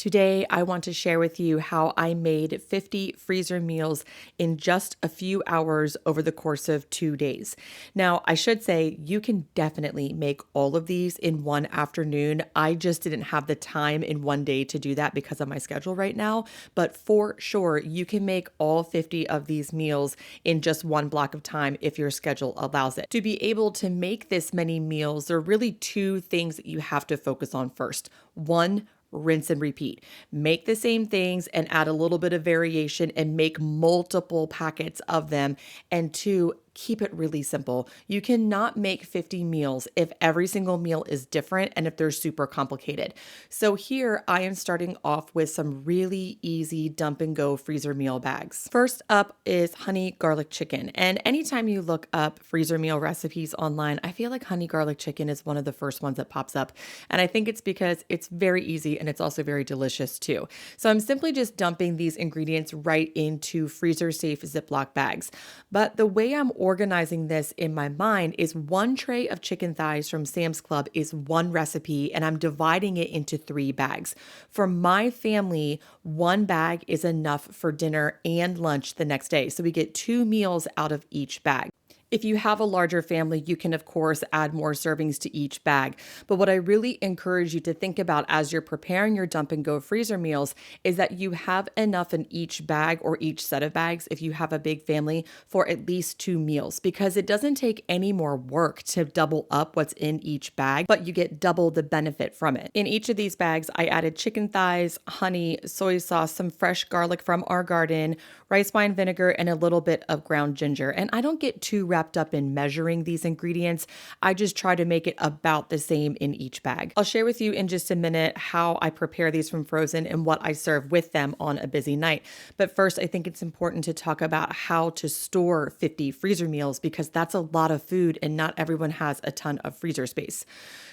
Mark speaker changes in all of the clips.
Speaker 1: Today, I want to share with you how I made 50 freezer meals in just a few hours over the course of 2 days. Now, I should say you can definitely make all of these in one afternoon. I just didn't have the time in one day to do that because of my schedule right now. But for sure, you can make all 50 of these meals in just one block of time if your schedule allows it. To be able to make this many meals, there are really two things that you have to focus on first. One, rinse and repeat. Make the same things and add a little bit of variation and make multiple packets of them. And two, keep it really simple. You cannot make 50 meals if every single meal is different and if they're super complicated. So here I am starting off with some really easy dump and go freezer meal bags. First up is honey garlic chicken. And anytime you look up freezer meal recipes online, I feel like honey garlic chicken is one of the first ones that pops up. And I think it's because it's very easy and it's also very delicious too. So I'm simply just dumping these ingredients right into freezer safe Ziploc bags. But the way I'm organizing this in my mind is one tray of chicken thighs from Sam's Club is one recipe, and I'm dividing it into 3 bags. For my family, one bag is enough for dinner and lunch the next day. So we get 2 meals out of each bag. If you have a larger family, you can, of course, add more servings to each bag. But what I really encourage you to think about as you're preparing your dump and go freezer meals is that you have enough in each bag or each set of bags, if you have a big family, for at least 2 meals, because it doesn't take any more work to double up what's in each bag, but you get double the benefit from it. In each of these bags, I added chicken thighs, honey, soy sauce, some fresh garlic from our garden, rice wine vinegar, and a little bit of ground ginger. And I don't get too wrapped up in measuring these ingredients. I just try to make it about the same in each bag. I'll share with you in just a minute how I prepare these from frozen and what I serve with them on a busy night. But first, I think it's important to talk about how to store 50 freezer meals because that's a lot of food and not everyone has a ton of freezer space.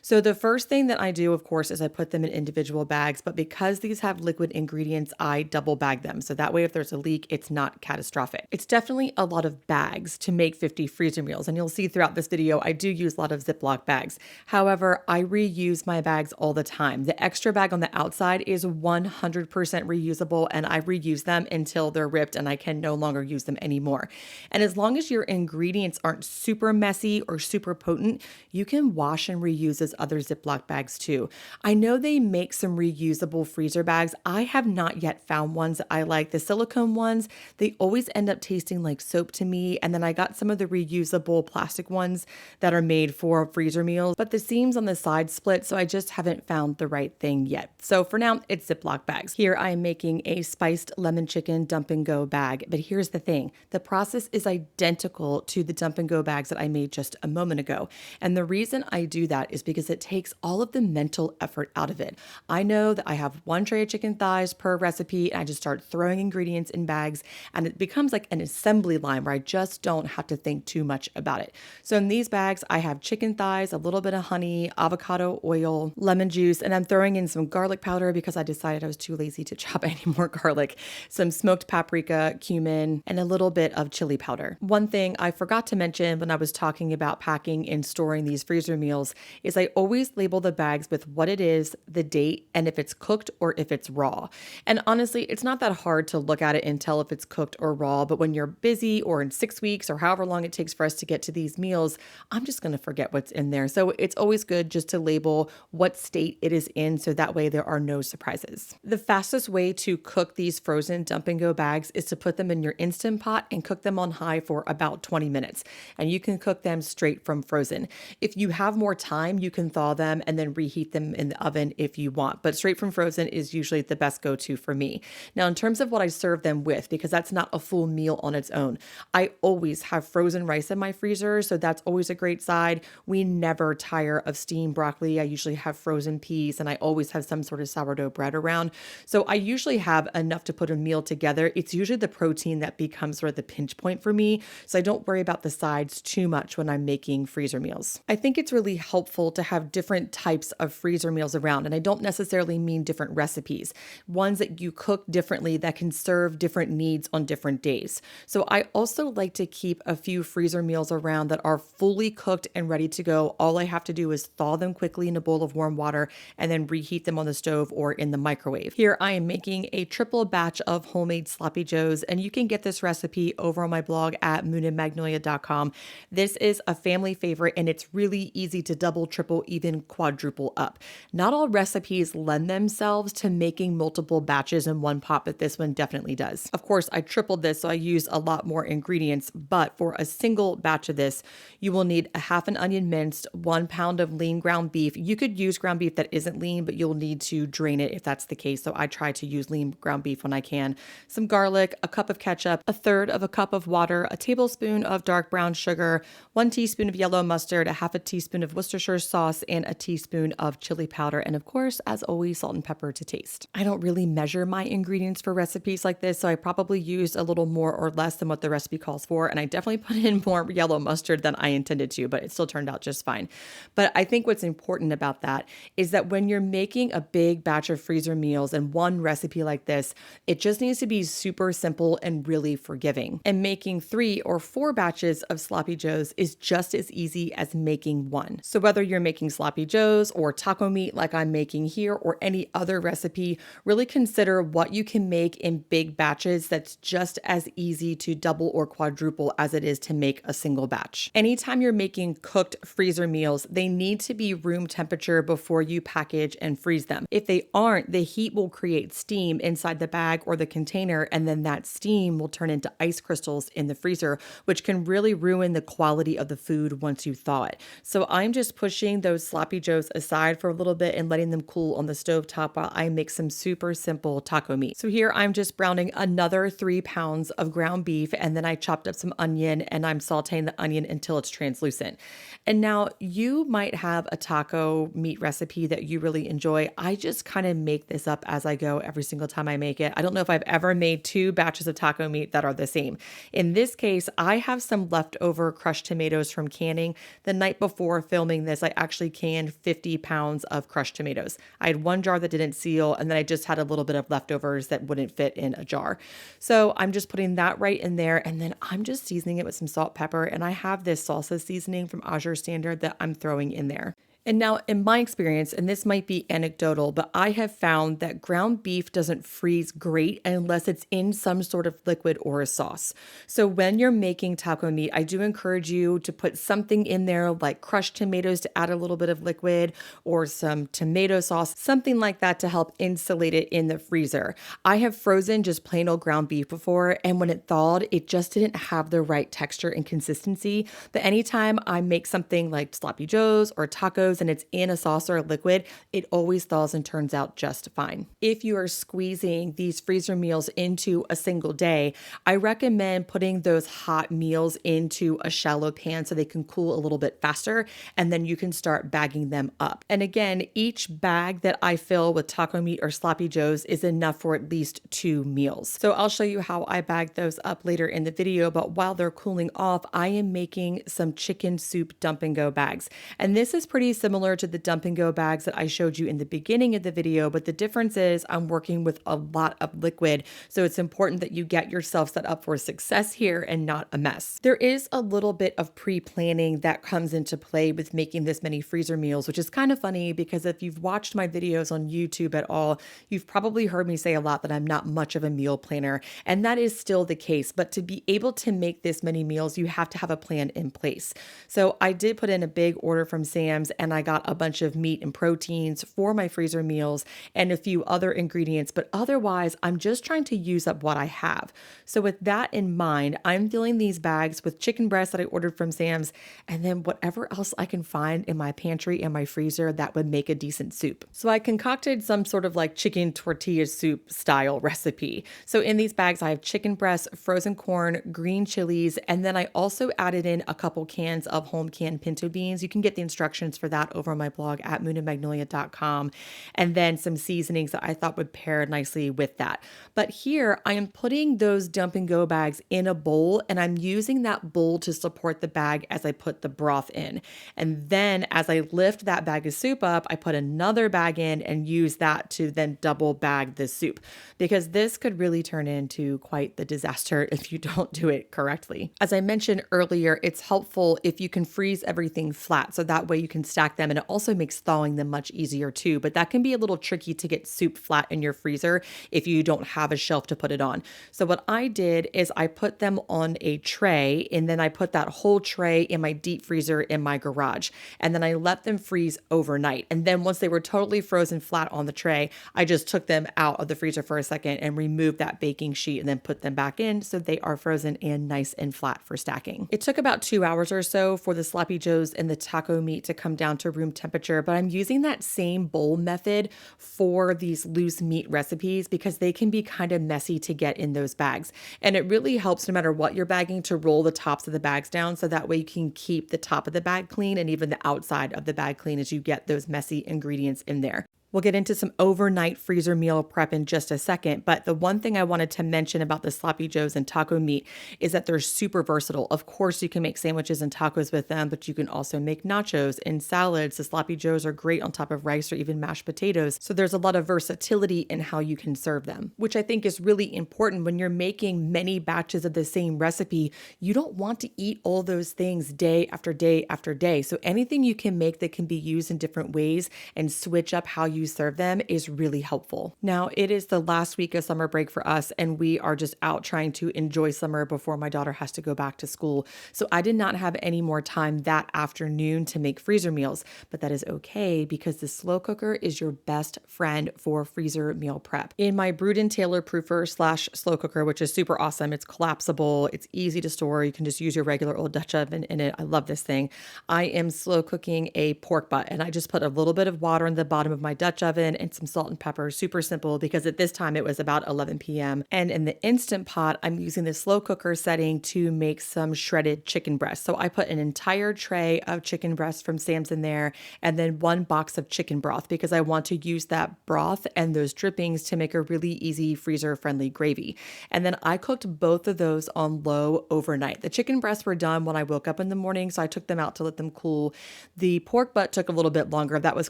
Speaker 1: So the first thing that I do, of course, is I put them in individual bags, but because these have liquid ingredients, I double bag them. So that way, if there's a leak, it's not catastrophic. It's definitely a lot of bags to make 50 freezer meals. And you'll see throughout this video, I do use a lot of Ziploc bags. However, I reuse my bags all the time. The extra bag on the outside is 100% reusable, and I reuse them until they're ripped and I can no longer use them anymore. And as long as your ingredients aren't super messy or super potent, you can wash and reuse as other Ziploc bags too. I know they make some reusable freezer bags. I have not yet found ones that I like. The silicone ones, they always end up tasting like soap to me. And then I got some of the reusable plastic ones that are made for freezer meals, but the seams on the side split, so I just haven't found the right thing yet. So for now, it's Ziploc bags. Here I am making a spiced lemon chicken dump and go bag, but here's the thing. The process is identical to the dump and go bags that I made just a moment ago. And the reason I do that is because it takes all of the mental effort out of it. I know that I have one tray of chicken thighs per recipe, and I just start throwing ingredients in bags, and it becomes like an assembly line where I just don't have to think too much about it. So in these bags, I have chicken thighs, a little bit of honey, avocado oil, lemon juice, and I'm throwing in some garlic powder because I decided I was too lazy to chop any more garlic, some smoked paprika, cumin, and a little bit of chili powder. One thing I forgot to mention when I was talking about packing and storing these freezer meals is I always label the bags with what it is, the date, and if it's cooked or if it's raw. And honestly, it's not that hard to look at it and tell if it's cooked or raw, but when you're busy or in 6 weeks or however long it takes for us to get to these meals, I'm just going to forget what's in there. So it's always good just to label what state it is in so that way there are no surprises. The fastest way to cook these frozen dump and go bags is to put them in your Instant Pot and cook them on high for about 20 minutes. And you can cook them straight from frozen. If you have more time, you can thaw them and then reheat them in the oven if you want. But straight from frozen is usually the best go-to for me. Now, in terms of what I serve them with, because that's not a full meal on its own, I always have frozen rice in my freezer, so that's always a great side. We never tire of steamed broccoli. I usually have frozen peas, and I always have some sort of sourdough bread around. So I usually have enough to put a meal together. It's usually the protein that becomes sort of the pinch point for me, so I don't worry about the sides too much when I'm making freezer meals. I think it's really helpful to have different types of freezer meals around, and I don't necessarily mean different recipes, ones that you cook differently that can serve different needs on different days. So I also like to keep a few freezer freezer meals around that are fully cooked and ready to go. All I have to do is thaw them quickly in a bowl of warm water and then reheat them on the stove or in the microwave. Here I am making a triple batch of homemade sloppy joes, and you can get this recipe over on my blog at moonandmagnolia.com. This is a family favorite, and it's really easy to double, triple, even quadruple up. Not all recipes lend themselves to making multiple batches in one pot, but this one definitely does. Of course, I tripled this, so I used a lot more ingredients, but for a single batch of this, you will need a half an onion minced, 1 pound of lean ground beef. You could use ground beef that isn't lean, but you'll need to drain it if that's the case. So I try to use lean ground beef when I can. Some garlic, a cup of ketchup, a third of a cup of water, a tablespoon of dark brown sugar, 1 teaspoon of yellow mustard, a half a teaspoon of Worcestershire sauce, and a teaspoon of chili powder. And of course, as always, salt and pepper to taste. I don't really measure my ingredients for recipes like this, so I probably used a little more or less than what the recipe calls for. And I definitely put in more yellow mustard than I intended to, but it still turned out just fine. But I think what's important about that is that when you're making a big batch of freezer meals and one recipe like this, it just needs to be super simple and really forgiving. And making 3 or 4 batches of sloppy joes is just as easy as making one. So whether you're making sloppy joes or taco meat like I'm making here or any other recipe, really consider what you can make in big batches that's just as easy to double or quadruple as it is to make a single batch. Anytime you're making cooked freezer meals, they need to be room temperature before you package and freeze them. If they aren't, the heat will create steam inside the bag or the container, and then that steam will turn into ice crystals in the freezer, which can really ruin the quality of the food once you thaw it. So I'm just pushing those sloppy joes aside for a little bit and letting them cool on the stovetop while I make some super simple taco meat. So here I'm just browning another 3 pounds of ground beef, and then I chopped up some onion and I'm sauteing the onion until it's translucent. And now you might have a taco meat recipe that you really enjoy. I just kind of make this up as I go every single time I make it. I don't know if I've ever made 2 batches of taco meat that are the same. In this case, I have some leftover crushed tomatoes from canning. The night before filming this, I actually canned 50 pounds of crushed tomatoes. I had 1 jar that didn't seal, and then I just had a little bit of leftovers that wouldn't fit in a jar. So I'm just putting that right in there, and then I'm just seasoning it with some salt, pepper, and I have this salsa seasoning from Azure Standard that I'm throwing in there. And now, in my experience, and this might be anecdotal, but I have found that ground beef doesn't freeze great unless it's in some sort of liquid or a sauce. So when you're making taco meat, I do encourage you to put something in there like crushed tomatoes to add a little bit of liquid, or some tomato sauce, something like that to help insulate it in the freezer. I have frozen just plain old ground beef before, and when it thawed, it just didn't have the right texture and consistency. But anytime I make something like sloppy joes or tacos and it's in a sauce or a liquid, it always thaws and turns out just fine. If you are squeezing these freezer meals into a single day, I recommend putting those hot meals into a shallow pan so they can cool a little bit faster, and then you can start bagging them up. And again, each bag that I fill with taco meat or sloppy joes is enough for at least 2 meals. So I'll show you how I bag those up later in the video, but while they're cooling off, I am making some chicken soup dump and go bags. And this is pretty similar to the dump and go bags that I showed you in the beginning of the video, but the difference is I'm working with a lot of liquid, so it's important that you get yourself set up for success here and not a mess. There is a little bit of pre-planning that comes into play with making this many freezer meals, which is kind of funny because if you've watched my videos on YouTube at all, you've probably heard me say a lot that I'm not much of a meal planner, and that is still the case. But to be able to make this many meals, you have to have a plan in place. So I did put in a big order from Sam's, and I got a bunch of meat and proteins for my freezer meals and a few other ingredients, but otherwise I'm just trying to use up what I have. So with that in mind, I'm filling these bags with chicken breasts that I ordered from Sam's, and then whatever else I can find in my pantry and my freezer that would make a decent soup. So I concocted some sort of like chicken tortilla soup style recipe. So in these bags, I have chicken breasts, frozen corn, green chilies, and then I also added in a couple cans of home canned pinto beans. You can get the instructions for that that over on my blog at moonandmagnolia.com, and then some seasonings that I thought would pair nicely with that. But here I am putting those dump and go bags in a bowl, and I'm using that bowl to support the bag as I put the broth in. And then as I lift that bag of soup up, I put another bag in and use that to then double bag the soup, because this could really turn into quite the disaster if you don't do it correctly. As I mentioned earlier, it's helpful if you can freeze everything flat, so that way you can stack them, and it also makes thawing them much easier too. But that can be a little tricky to get soup flat in your freezer if you don't have a shelf to put it on. So what I did is I put them on a tray, and then I put that whole tray in my deep freezer in my garage, and then I let them freeze overnight. And then once they were totally frozen flat on the tray, I just took them out of the freezer for a second and removed that baking sheet and then put them back in so they are frozen and nice and flat for stacking. It took about 2 hours or so for the sloppy joes and the taco meat to come down to room temperature, but I'm using that same bowl method for these loose meat recipes because they can be kind of messy to get in those bags. And it really helps, no matter what you're bagging, to roll the tops of the bags down so that way you can keep the top of the bag clean and even the outside of the bag clean as you get those messy ingredients in there. We'll get into some overnight freezer meal prep in just a second, but the one thing I wanted to mention about the sloppy joes and taco meat is that they're super versatile. Of course, you can make sandwiches and tacos with them, but you can also make nachos and salads. The sloppy joes are great on top of rice or even mashed potatoes. So there's a lot of versatility in how you can serve them, which I think is really important when you're making many batches of the same recipe. You don't want to eat all those things day after day after day. So anything you can make that can be used in different ways and switch up how you serve them is really helpful. Now, it is the last week of summer break for us, and we are just out trying to enjoy summer before my daughter has to go back to school. So I did not have any more time that afternoon to make freezer meals, but that is okay because the slow cooker is your best friend for freezer meal prep. In my Bruden Taylor Proofer / slow cooker, which is super awesome, it's collapsible, it's easy to store, you can just use your regular old Dutch oven in it. I love this thing. I am slow cooking a pork butt, and I just put a little bit of water in the bottom of my Dutch oven and some salt and pepper. Super simple because at this time it was about 11 p.m. And in the Instant Pot, I'm using the slow cooker setting to make some shredded chicken breast. So I put an entire tray of chicken breast from Sam's in there, and then 1 box of chicken broth because I want to use that broth and those drippings to make a really easy freezer friendly gravy. And then I cooked both of those on low overnight. The chicken breasts were done when I woke up in the morning, so I took them out to let them cool. The pork butt took a little bit longer. That was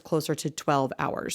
Speaker 1: closer to 12 hours.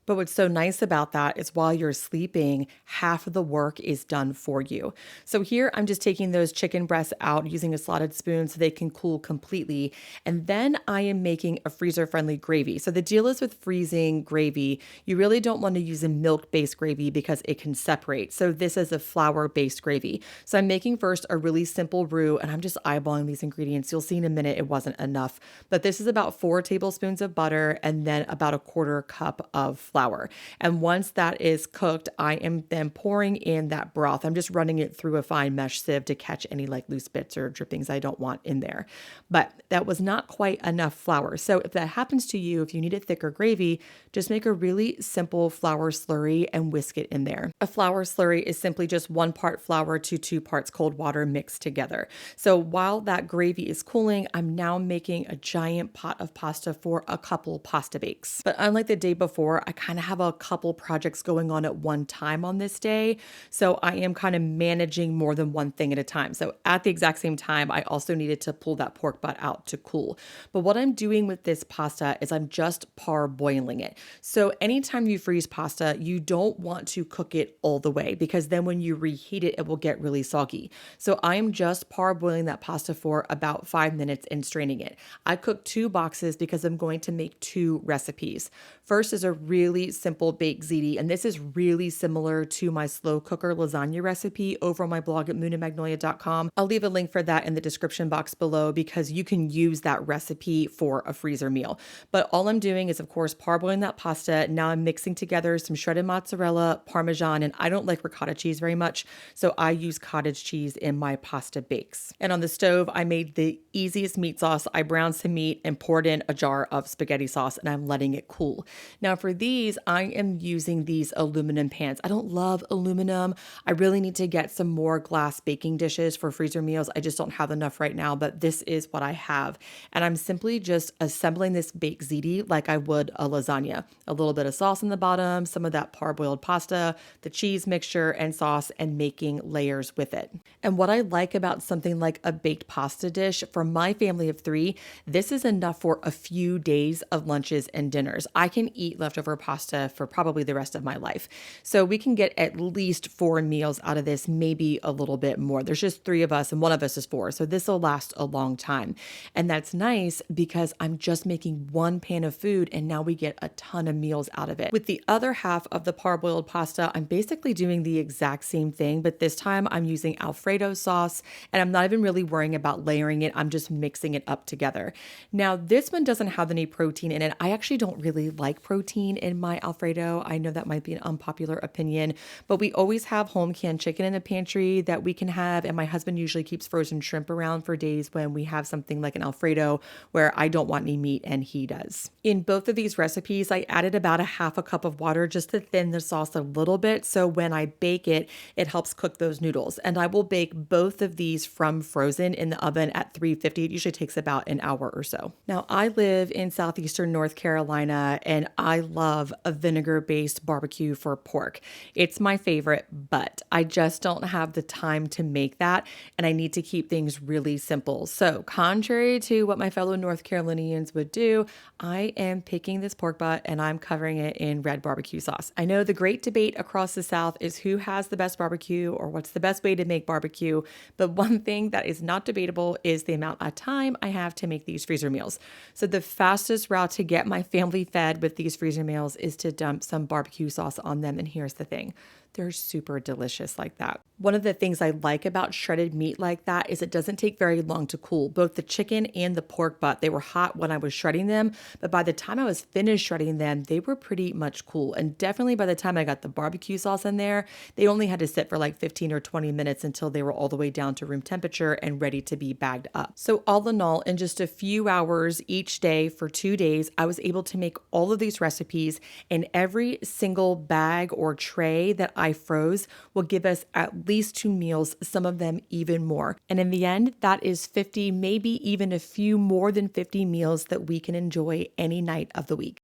Speaker 1: But what's so nice about that is while you're sleeping, half of the work is done for you. So here I'm just taking those chicken breasts out using a slotted spoon so they can cool completely. And then I am making a freezer-friendly gravy. So the deal is with freezing gravy, you really don't want to use a milk-based gravy because it can separate. So this is a flour-based gravy. So I'm making first a really simple roux, and I'm just eyeballing these ingredients. You'll see in a minute it wasn't enough. But this is about 4 tablespoons of butter and then about a 1/4 cup of flour. And once that is cooked, I am then pouring in that broth. I'm just running it through a fine mesh sieve to catch any like loose bits or drippings I don't want in there. But that was not quite enough flour. So if that happens to you, if you need a thicker gravy, just make a really simple flour slurry and whisk it in there. A flour slurry is simply just 1 part flour to 2 parts cold water mixed together. So while that gravy is cooling, I'm now making a giant pot of pasta for a couple pasta bakes. But unlike the day before, I kind of have a couple projects going on at one time on this day. So I am kind of managing more than one thing at a time. So at the exact same time, I also needed to pull that pork butt out to cool. But what I'm doing with this pasta is I'm just parboiling it. So anytime you freeze pasta, you don't want to cook it all the way because then when you reheat it, it will get really soggy. So I'm just parboiling that pasta for about 5 minutes and straining it. I cooked 2 boxes because I'm going to make 2 recipes. First is a really simple baked ziti, and this is really similar to my slow cooker lasagna recipe over on my blog at moonandmagnolia.com. I'll leave a link for that in the description box below because you can use that recipe for a freezer meal. But all I'm doing is, of course, parboiling that pasta. Now I'm mixing together some shredded mozzarella, Parmesan, and I don't like ricotta cheese very much, so I use cottage cheese in my pasta bakes. And on the stove, I made the easiest meat sauce. I browned some meat and poured in a jar of spaghetti sauce, and I'm letting it cool. Now for these, these, I am using these aluminum pans. I don't love aluminum. I really need to get some more glass baking dishes for freezer meals. I just don't have enough right now, but this is what I have. And I'm simply just assembling this baked ziti like I would a lasagna. A little bit of sauce in the bottom, some of that parboiled pasta, the cheese mixture and sauce, and making layers with it. And what I like about something like a baked pasta dish, for my family of three, this is enough for a few days of lunches and dinners. I can eat leftover pasta for probably the rest of my life. So we can get at least 4 meals out of this, maybe a little bit more. There's just three of us and one of us is four. So this will last a long time. And that's nice because I'm just making one pan of food and now we get a ton of meals out of it. With the other half of the parboiled pasta, I'm basically doing the exact same thing, but this time I'm using Alfredo sauce and I'm not even really worrying about layering it. I'm just mixing it up together. Now, this one doesn't have any protein in it. I actually don't really like protein in my Alfredo. I know that might be an unpopular opinion, but we always have home canned chicken in the pantry that we can have. And my husband usually keeps frozen shrimp around for days when we have something like an Alfredo where I don't want any meat and he does. In both of these recipes, I added about a half a cup of water just to thin the sauce a little bit. So when I bake it, it helps cook those noodles. And I will bake both of these from frozen in the oven at 350. It usually takes about an hour or so. Now, I live in southeastern North Carolina and I love a vinegar-based barbecue for pork. It's my favorite, but I just don't have the time to make that and I need to keep things really simple. So, contrary to what my fellow North Carolinians would do, I am picking this pork butt and I'm covering it in red barbecue sauce. I know the great debate across the South is who has the best barbecue or what's the best way to make barbecue, but one thing that is not debatable is the amount of time I have to make these freezer meals. So the fastest route to get my family fed with these freezer meals is to dump some barbecue sauce on them. And here's the thing. They're super delicious like that. One of the things I like about shredded meat like that is it doesn't take very long to cool. Both the chicken and the pork butt, they were hot when I was shredding them, but by the time I was finished shredding them, they were pretty much cool. And definitely by the time I got the barbecue sauce in there, they only had to sit for like 15 or 20 minutes until they were all the way down to room temperature and ready to be bagged up. So all in all, in just a few hours each day for 2 days, I was able to make all of these recipes, and every single bag or tray that I froze will give us at least 2 meals, some of them even more. And in the end, that is 50, maybe even a few more than 50 meals that we can enjoy any night of the week.